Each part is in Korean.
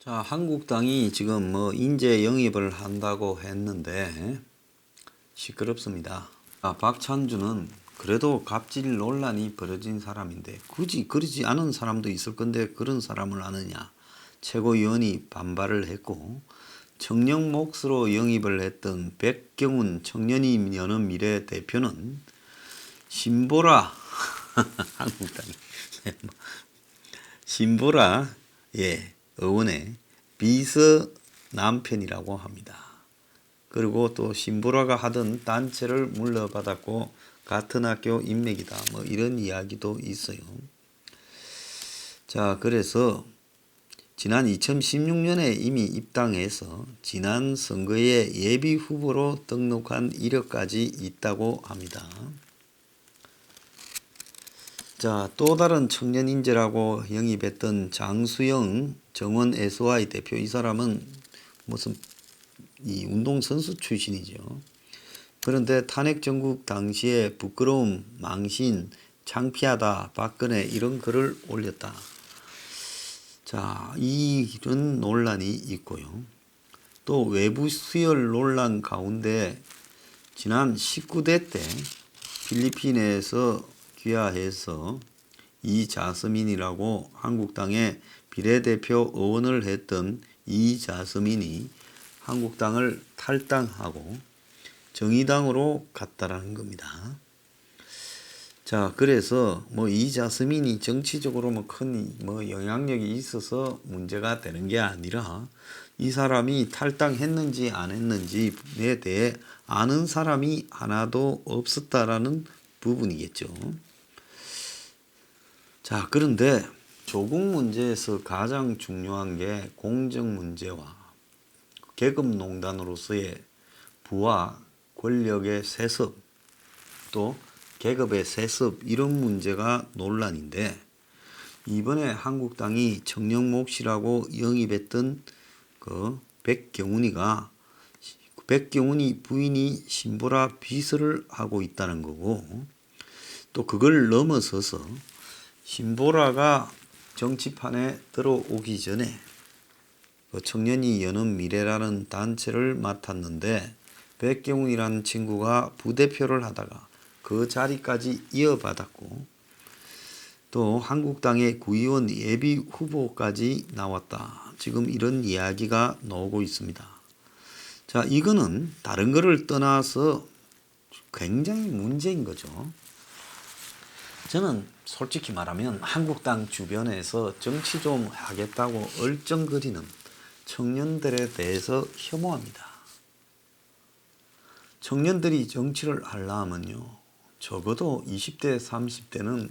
자, 한국당이 지금 인재 영입을 한다고 했는데 시끄럽습니다. 박찬주는 그래도 갑질 논란이 벌어진 사람인데 굳이 그러지 않은 사람도 있을 건데 그런 사람을 아느냐. 최고위원이 반발을 했고, 청년 몫으로 영입을 했던 백경훈 청년이 여는 미래 대표는 신보라 한국당이 신보라 의원의 비서 남편이라고 합니다. 그리고 또 신보라가 하던 단체를 물려받았고 같은 학교 인맥이다. 이런 이야기도 있어요. 자, 그래서 지난 2016년에 이미 입당해서 지난 선거에 예비 후보로 등록한 이력까지 있다고 합니다. 자, 또 다른 청년 인재라고 영입했던 장수영 정원 SY 대표, 이 사람은 무슨 운동선수 출신이죠. 그런데 탄핵 정국 당시에 부끄러움, 망신, 창피하다, 박근혜 이런 글을 올렸다. 자, 이런 논란이 있고요. 또 외부 수혈 논란 가운데 지난 19대 때 필리핀에서 귀화해서 이자스민이라고 한국당의 비례대표 의원을 했던 이자스민이 한국당을 탈당하고 정의당으로 갔다라는 겁니다. 자, 그래서 이자스민이 정치적으로 큰 영향력이 있어서 문제가 되는 게 아니라 이 사람이 탈당했는지 안 했는지에 대해 아는 사람이 하나도 없었다라는 부분이겠죠. 자, 그런데 조국 문제에서 가장 중요한 게 공정 문제와 계급농단으로서의 부와 권력의 세습, 또 계급의 세습, 이런 문제가 논란인데, 이번에 한국당이 청년 몫이라고 영입했던 그 백경훈이 부인이 신보라 비서를 하고 있다는 거고, 또 그걸 넘어서서 신보라가 정치판에 들어오기 전에 청년이 여는 미래라는 단체를 맡았는데 백경훈이라는 친구가 부대표를 하다가 그 자리까지 이어받았고, 또 한국당의 구의원 예비 후보까지 나왔다. 지금 이런 이야기가 나오고 있습니다. 자, 이거는 다른 거를 떠나서 굉장히 문제인 거죠. 저는 솔직히 말하면 한국당 주변에서 정치 좀 하겠다고 얼쩡거리는 청년들에 대해서 혐오합니다. 청년들이 정치를 하려면요, 적어도 20대, 30대는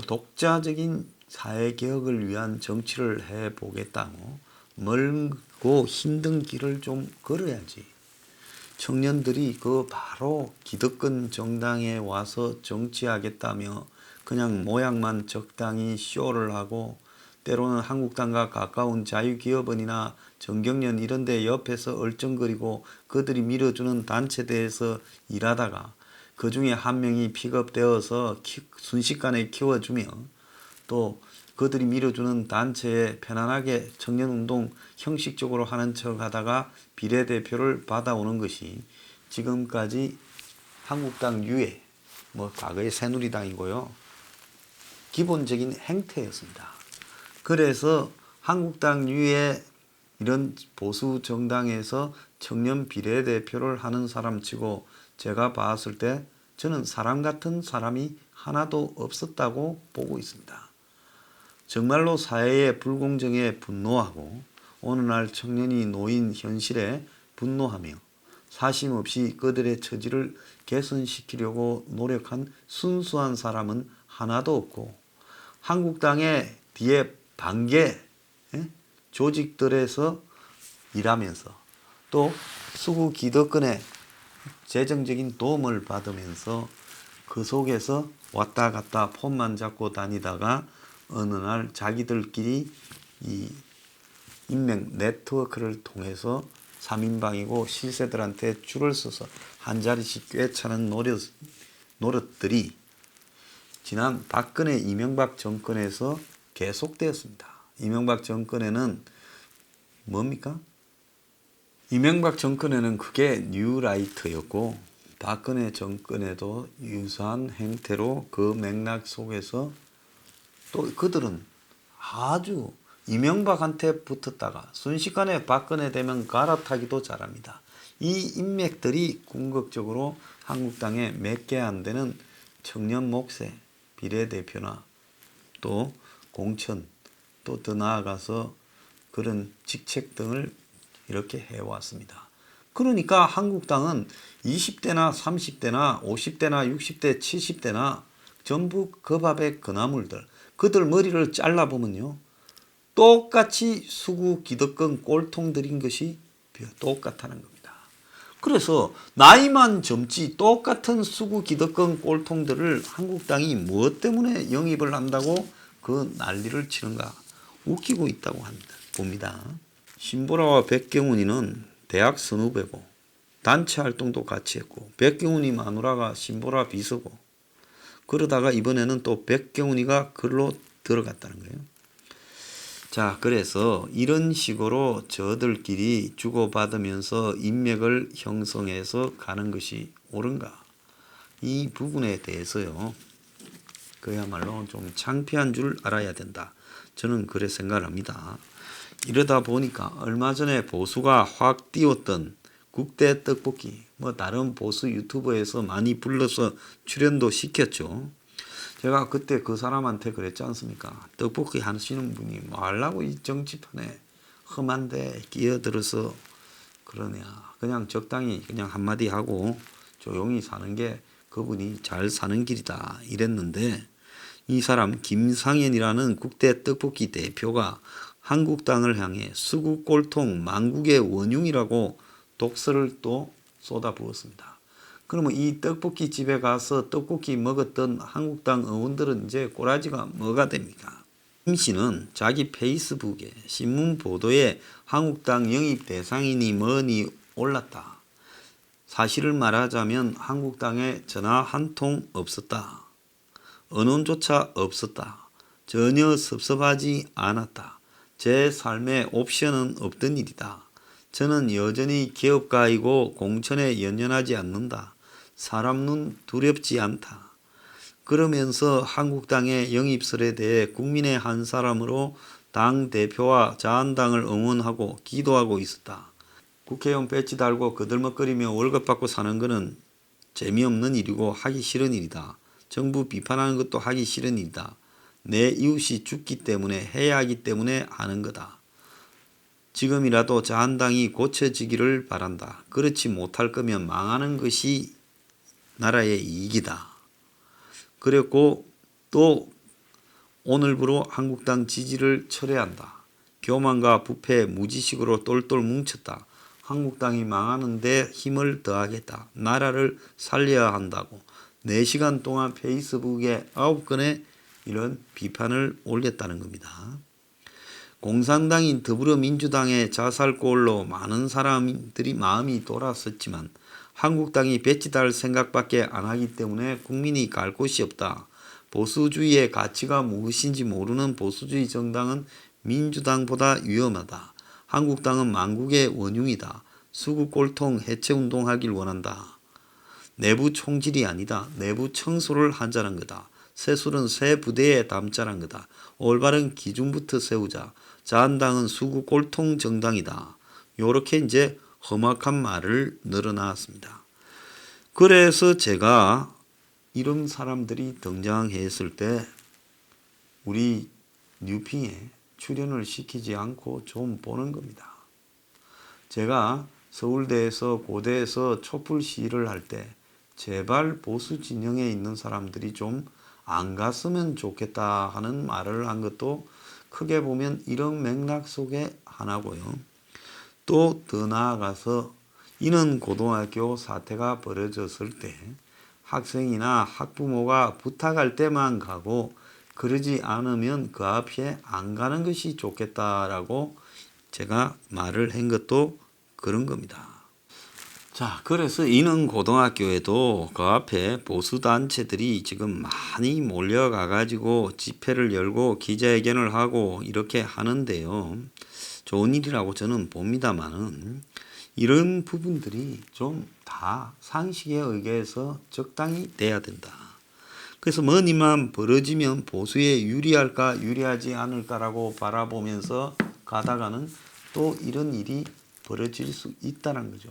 독자적인 사회개혁을 위한 정치를 해보겠다고 멀고 힘든 길을 좀 걸어야지. 청년들이 바로 기득권 정당에 와서 정치하겠다며 그냥 모양만 적당히 쇼를 하고, 때로는 한국당과 가까운 자유기업원이나 정경련 이런 데 옆에서 얼쩡거리고 그들이 밀어주는 단체대에서 일하다가 그 중에 한 명이 픽업되어서 순식간에 키워주며, 또 그들이 밀어주는 단체에 편안하게 청년운동 형식적으로 하는 척 하다가 비례대표를 받아오는 것이 지금까지 한국당 유해, 과거의 새누리당이고요, 기본적인 행태였습니다. 그래서 한국당 유해 이런 보수 정당에서 청년 비례대표를 하는 사람치고 제가 봤을 때 저는 사람 같은 사람이 하나도 없었다고 보고 있습니다. 정말로 사회의 불공정에 분노하고 오늘날 청년이 놓인 현실에 분노하며 사심 없이 그들의 처지를 개선시키려고 노력한 순수한 사람은 하나도 없고, 한국당의 뒤에 반개 조직들에서 일하면서 또 수구 기득권의 재정적인 도움을 받으면서 그 속에서 왔다 갔다 폰만 잡고 다니다가 어느 날 자기들끼리 이 인맥 네트워크를 통해서 3인방이고 실세들한테 줄을 서서 한 자리씩 꿰차는 노릇들이 지난 박근혜 이명박 정권에서 계속되었습니다. 이명박 정권에는 뭡니까? 이명박 정권에는 그게 뉴라이트였고 박근혜 정권에도 유사한 행태로 그 맥락 속에서 또 그들은 아주 이명박한테 붙었다가 순식간에 박근혜 되면 갈아타기도 잘합니다. 이 인맥들이 궁극적으로 한국당에 몇 개 안 되는 청년 목세 비례대표나 또 공천 또 더 나아가서 그런 직책 등을 이렇게 해왔습니다. 그러니까 한국당은 20대나 30대나 50대나 60대 70대나 전부 그 밥의 그나물들 그들 머리를 잘라보면요 똑같이 수구 기득권 꼴통 들인 것이 똑같다는 겁니다. 그래서 나이만 젊지 똑같은 수구 기득권 꼴통들을 한국당이 무엇 때문에 영입을 한다고 그 난리를 치는가 웃기고 있다고 봅니다. 신보라와 백경훈이는 대학 선후배고 단체 활동도 같이 했고 백경훈이 마누라가 신보라 비서고 그러다가 이번에는 또 백경훈이가 글로 들어갔다는 거예요. 자, 그래서 이런 식으로 저들끼리 주고받으면서 인맥을 형성해서 가는 것이 옳은가? 이 부분에 대해서요. 그야말로 좀 창피한 줄 알아야 된다. 저는 그래 생각을 합니다. 이러다 보니까 얼마 전에 보수가 확 띄웠던 국대 떡볶이 다른 보수 유튜버에서 많이 불러서 출연도 시켰죠. 제가 그때 그 사람한테 그랬지 않습니까? 떡볶이 하시는 분이 뭐 하려고 이 정치판에 험한데 끼어들어서 그러냐. 그냥 적당히 그냥 한마디 하고 조용히 사는 게 그분이 잘 사는 길이다 이랬는데 이 사람 김상현이라는 국대 떡볶이 대표가 한국당을 향해 수구 꼴통 망국의 원흉이라고 독설을 또 쏟아부었습니다. 그러면 이 떡볶이 집에 가서 떡볶이 먹었던 한국당 의원들은 이제 꼬라지가 뭐가 됩니까? 김 씨는 자기 페이스북에 신문 보도에 한국당 영입 대상이니 뭐니 올랐다. 사실을 말하자면 한국당에 전화 한 통 없었다. 언론조차 없었다. 전혀 섭섭하지 않았다. 제 삶에 옵션은 없던 일이다. 저는 여전히 개업가이고 공천에 연연하지 않는다. 사람 눈 두렵지 않다. 그러면서 한국당의 영입설에 대해 국민의 한 사람으로 당대표와 자한당을 응원하고 기도하고 있었다. 국회의원 배지 달고 거들먹거리며 월급 받고 사는 것은 재미없는 일이고 하기 싫은 일이다. 정부 비판하는 것도 하기 싫은 일이다. 내 이웃이 죽기 때문에 해야 하기 때문에 하는 거다. 지금이라도 자한당이 고쳐지기를 바란다. 그렇지 못할 거면 망하는 것이 나라의 이익이다. 그랬고 또 오늘부로 한국당 지지를 철회한다. 교만과 부패 무지식으로 똘똘 뭉쳤다. 한국당이 망하는 데 힘을 더하겠다. 나라를 살려야 한다고 4시간 동안 페이스북에 9건의 이런 비판을 올렸다는 겁니다. 공산당인 더불어민주당의 자살골로 많은 사람들이 마음이 돌아섰지만 한국당이 배지 달 생각밖에 안 하기 때문에 국민이 갈 곳이 없다. 보수주의의 가치가 무엇인지 모르는 보수주의 정당은 민주당보다 위험하다. 한국당은 망국의 원흉이다. 수구 꼴통 해체운동하길 원한다. 내부 총질이 아니다. 내부 청소를 하자는 거다. 새술은 새 부대에 담자는 거다. 올바른 기준부터 세우자. 자한당은 수구 꼴통 정당이다. 요렇게 이제 험악한 말을 늘어놨습니다. 그래서 제가 이런 사람들이 등장했을 때 우리 뉴핑에 출연을 시키지 않고 좀 보는 겁니다. 제가 서울대에서 고대에서 촛불 시위를 할 때 제발 보수 진영에 있는 사람들이 좀 안 갔으면 좋겠다 하는 말을 한 것도 크게 보면 이런 맥락 속에 하나고요. 또 더 나아가서 이는 고등학교 사태가 벌어졌을 때 학생이나 학부모가 부탁할 때만 가고 그러지 않으면 그 앞에 안 가는 것이 좋겠다라고 제가 말을 한 것도 그런 겁니다. 자, 그래서 인흥고등학교에도 그 앞에 보수단체들이 지금 많이 몰려가 가지고 집회를 열고 기자회견을 하고 이렇게 하는데요. 좋은 일이라고 저는 봅니다만은 이런 부분들이 좀 다 상식에 의해서 적당히 돼야 된다. 그래서 뭔 일만 벌어지면 보수에 유리할까 유리하지 않을까라고 바라보면서 가다가는 또 이런 일이 벌어질 수 있다는 거죠.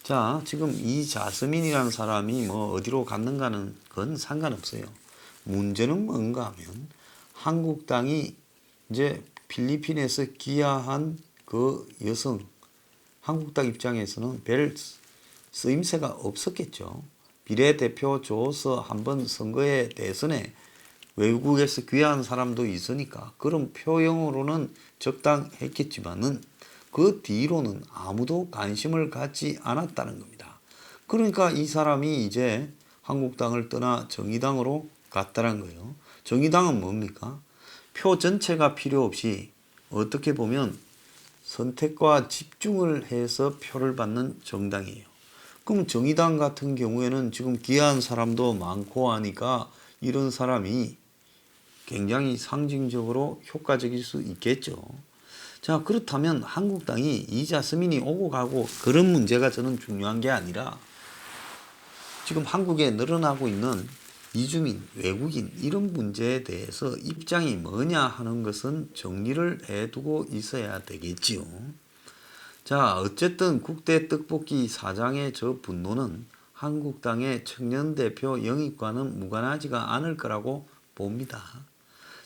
자, 지금 이 자스민이라는 사람이 뭐 어디로 갔는가는 건 상관없어요. 문제는 뭔가 하면 한국당이 이제 필리핀에서 귀화한 그 여성, 한국당 입장에서는 별 쓰임새가 없었겠죠. 비례대표 줘서 한번 선거에 대선에 외국에서 귀화한 사람도 있으니까 그런 표형으로는 적당했겠지만은 그 뒤로는 아무도 관심을 갖지 않았다는 겁니다. 그러니까 이 사람이 이제 한국당을 떠나 정의당으로 갔다는 거예요. 정의당은 뭡니까? 표 전체가 필요 없이 어떻게 보면 선택과 집중을 해서 표를 받는 정당이에요. 그럼 정의당 같은 경우에는 지금 귀한 사람도 많고 하니까 이런 사람이 굉장히 상징적으로 효과적일 수 있겠죠. 자, 그렇다면 한국당이 이자스민이 오고 가고 그런 문제가 저는 중요한 게 아니라 지금 한국에 늘어나고 있는 이주민, 외국인 이런 문제에 대해서 입장이 뭐냐 하는 것은 정리를 해두고 있어야 되겠지요. 자, 어쨌든 국대 떡볶이 사장의 저 분노는 한국당의 청년대표 영입과는 무관하지가 않을 거라고 봅니다.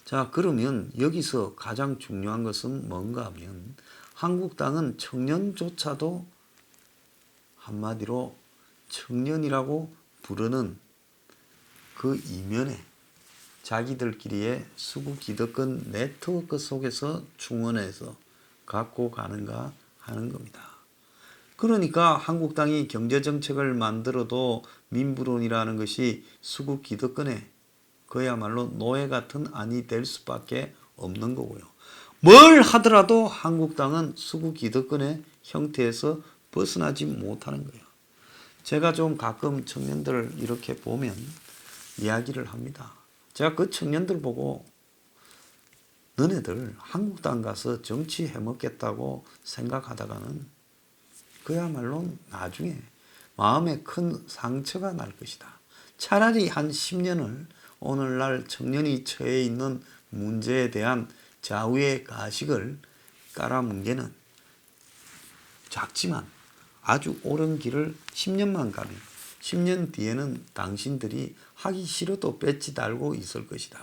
자, 그러면 여기서 가장 중요한 것은 뭔가 하면 한국당은 청년조차도 한마디로 청년이라고 부르는 그 이면에 자기들끼리의 수구 기득권 네트워크 속에서 충원해서 갖고 가는가 하는 겁니다. 그러니까 한국당이 경제정책을 만들어도 민부론이라는 것이 수구 기득권에 그야말로 노예 같은 안이 될 수밖에 없는 거고요. 뭘 하더라도 한국당은 수구 기득권의 형태에서 벗어나지 못하는 거예요. 제가 좀 가끔 청년들 이렇게 보면 이야기를 합니다. 제가 그 청년들 보고 너네들 한국당 가서 정치 해먹겠다고 생각하다가는 그야말로 나중에 마음에 큰 상처가 날 것이다. 차라리 한 10년을 오늘날 청년이 처해 있는 문제에 대한 좌우의 가식을 깔아뭉개는 작지만 아주 옳은 길을 10년만 가면 10년 뒤에는 당신들이 하기 싫어도 배지 달고 있을 것이다.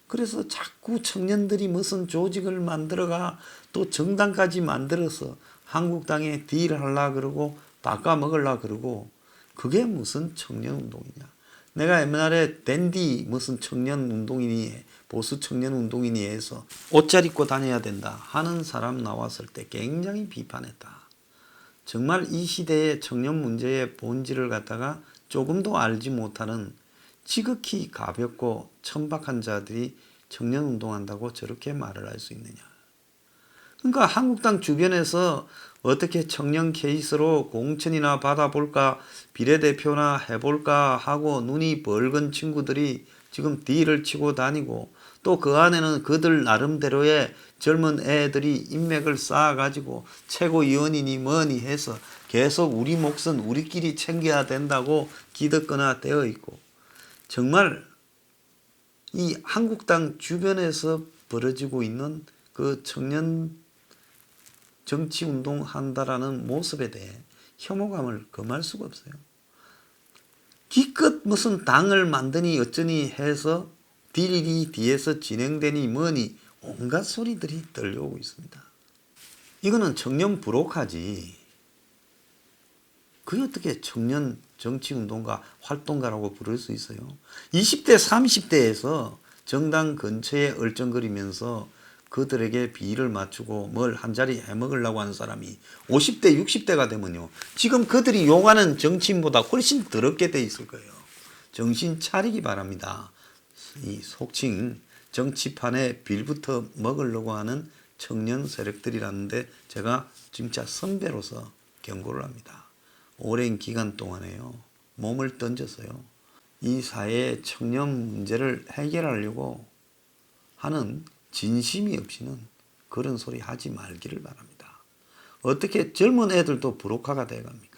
그래서 자꾸 청년들이 무슨 조직을 만들어가 또 정당까지 만들어서 한국당에 딜하려고 그러고 바꿔먹으려고 그러고 그게 무슨 청년운동이냐. 내가 옛날에 댄디 무슨 청년운동이니 보수 청년운동이니 해서 옷 잘 입고 다녀야 된다 하는 사람 나왔을 때 굉장히 비판했다. 정말 이 시대의 청년 문제의 본질을 갖다가 조금도 알지 못하는 지극히 가볍고 천박한 자들이 청년운동한다고 저렇게 말을 할 수 있느냐. 그러니까 한국당 주변에서 어떻게 청년 케이스로 공천이나 받아볼까 비례대표나 해볼까 하고 눈이 벌건 친구들이 지금 딜을 치고 다니고 또 그 안에는 그들 나름대로의 젊은 애들이 인맥을 쌓아가지고 최고위원이니 뭐니 해서 계속 우리 몫은 우리끼리 챙겨야 된다고 기득권화 되어 있고 정말 이 한국당 주변에서 벌어지고 있는 그 청년 정치운동 한다라는 모습에 대해 혐오감을 금할 수가 없어요. 기껏 무슨 당을 만드니 어쩌니 해서 딜이 뒤에서 진행되니 뭐니 온갖 소리들이 들려오고 있습니다. 이거는 청년 불혹하지. 그게 어떻게 청년 정치운동가 활동가라고 부를 수 있어요? 20대 30대에서 정당 근처에 얼쩡거리면서 그들에게 비를 맞추고 뭘 한 자리 해먹으려고 하는 사람이 50대 60대가 되면요 지금 그들이 요구하는 정치인보다 훨씬 더럽게 돼 있을 거예요. 정신 차리기 바랍니다. 이 속칭 정치판에 빌부터 먹으려고 하는 청년 세력들이라는데 제가 진짜 선배로서 경고를 합니다. 오랜 기간 동안에요. 몸을 던져서요. 이 사회의 청년 문제를 해결하려고 하는 진심이 없이는 그런 소리 하지 말기를 바랍니다. 어떻게 젊은 애들도 불혹화가 돼갑니까?